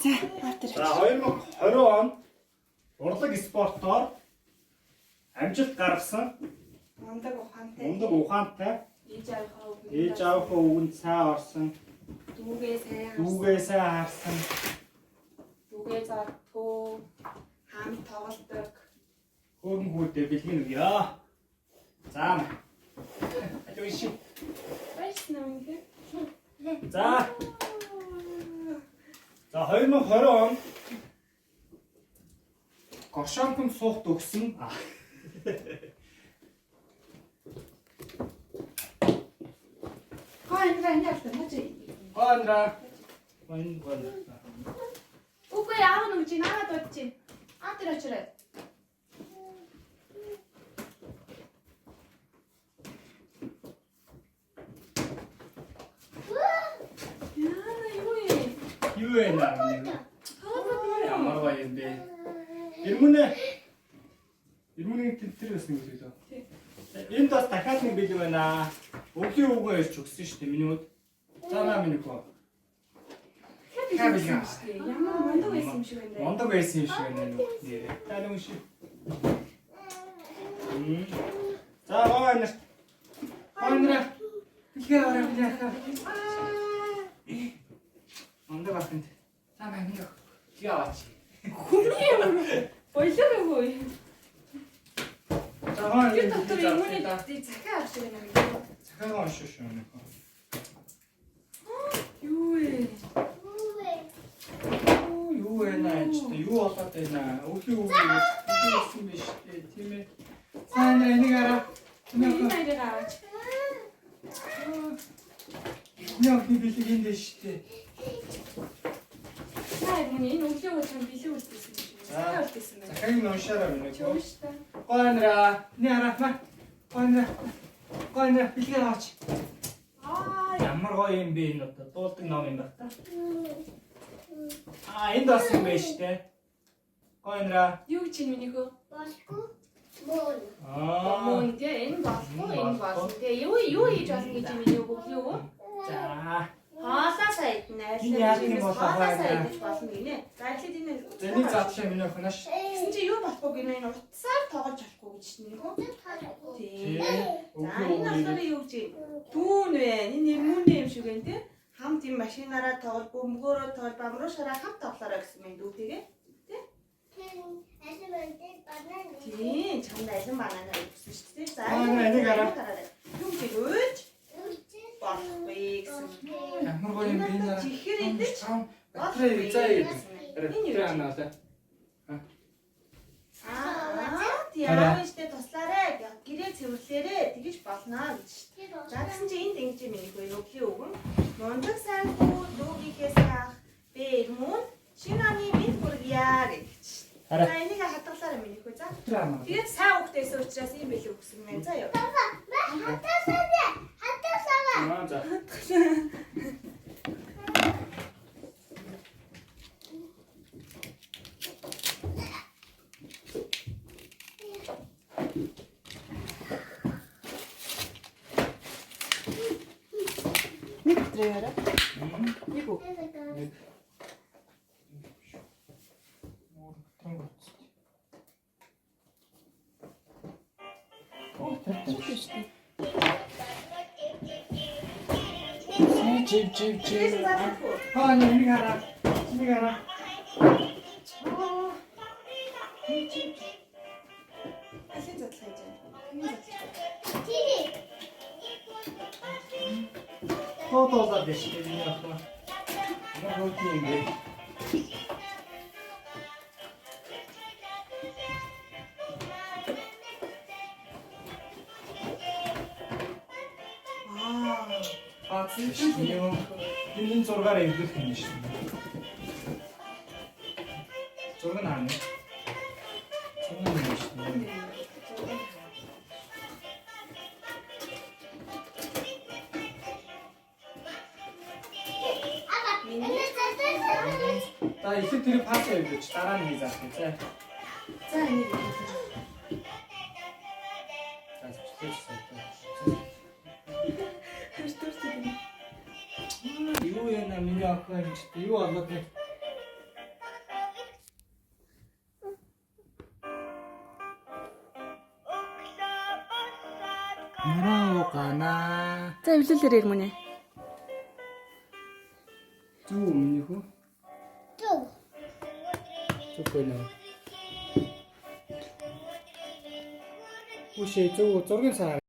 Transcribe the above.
За, баатар. За 2020 онд урлаг спортоор амжилт гаргасан Мундаг ухаантай. ээж аавынхаа үгэнд сайн орсон. Дүүгээ сайн харсан. Дүүгээ заадгүй хамт тоглодог. Хөөрхөн хүүдээ бэлгэн өгье. За. Ажиг ши. Баярлалаа минь. За 2020 онд Горшонком суухт өгсөн. Гойнраа яалтаа мэж. Гойнраа. Үгүй яав нүг чи надад бодчих. Тэр очроо. Юу вэ наа? Ямар гоё юм бэ? Ирмүний тентэр гэсэн үг лөө. Энд бас дахиад нэг бэлэг байна. Өвлийн үгөө ирж өгсөн шүү дээ миний үд. Замаа миний хөө. Ямар мундаг байсан юм шиг байна. Мондог байсан юм шиг байна уу? Нэрээ. Таа юм шиг. За гойнер. Гойнер. Ихээ ороо яахаа. Мондог ахын. Замаа миний хөө. Яач. Хүний юм. Болоогүй. За гойнер. Тэр дотор юмны захиа авч байгаа юм. Захиагаа уншиж шүү нэ. Юу вэ? Юу вэ наа ч юу болоод байна. Өвлийн үг гэсэн биш үү? Тийм ээ. Сайн энийг араа. Энэ нарыг аваач. Яа би бэлэг энэ дэш дээ. Сайн миний энэ өглөө уучсан бэлэг үлдээсэн юм шиг. Захиа үлдээсэн байна. Захиаг нь уншаарай минь. Чөө штэ. Гойнра. Ни араа. Гойнра. Гойнра бэлэг аваач. Ямар гоё юм бэ энэ одоо дуулдаг ном юм байна та. Энд бас юм байна штэ. Гойнра. Юу чинь миний хөө? Аа. Мөн дээ энэ болсон. Тэгээ юу хийж болно гэж миний өглөө юу? За. Хаалаасаа идэнэ. Хаалаасаа идэж болно гинэ. За ихэд энэ Зэний задлаа миний охинош. гэсэн чи юу болохгүй гинэ энэ утсаар тоглож чадахгүй гэж чинь нөхөө. Тийм. За энэ болохоор юу гэж дүүн вэ? Энэ нэрмүүний юм шиг байна те. Хамт юм машинаараа тоглож, бөмбөгөөрөө тоглож, бамруу шараа хамт тоглоорой гэсэн юм дүүтэйгээ. Тийм, чамд алин бананаа өгсөн шүү дээ. За энийг араа. Юу гэж өөж? Болохгүй гэсэн. Ямар гоё юм бэ энэ. Чихэр идэж. Батрей заа. Тэр анаалаа. Тийм штэ туслаарэ. Гэрээ цэвэрлээрэ тэгэж болно гэж штэ. За гэсэн чи энд ингэж юм их үү өглөө өгөн. Мундаг сайн хүү дүүгийнхээс ах бэ мөн шинэ оны минь хүргье гэж. За энийг хадгалаар юм их үү за. Тэгээд сайн хөвгтэйс учраас ийм бэлэг өгсөн юм за яа. За. Нэг өдрөөрөө. Нэг үү. Чив. Энийг хараа. Асин задлаа Фотоолаад дэш миний охин. Ямар хөт юм бэ? Энэ зургаараа эвдэх юм шүү. Зураг нь хаана? Зураг нь шүү. За ихэнх тэр паасаа өгөөч дараа нь хийзаах гэж. За энийг Юу яна миний охин юу болоод Марокана. За эвлэлээр ирмүнэ. Зүг өмнөх үү? Зүг. Зүг байна. Үшээ зүг зургийн цаа.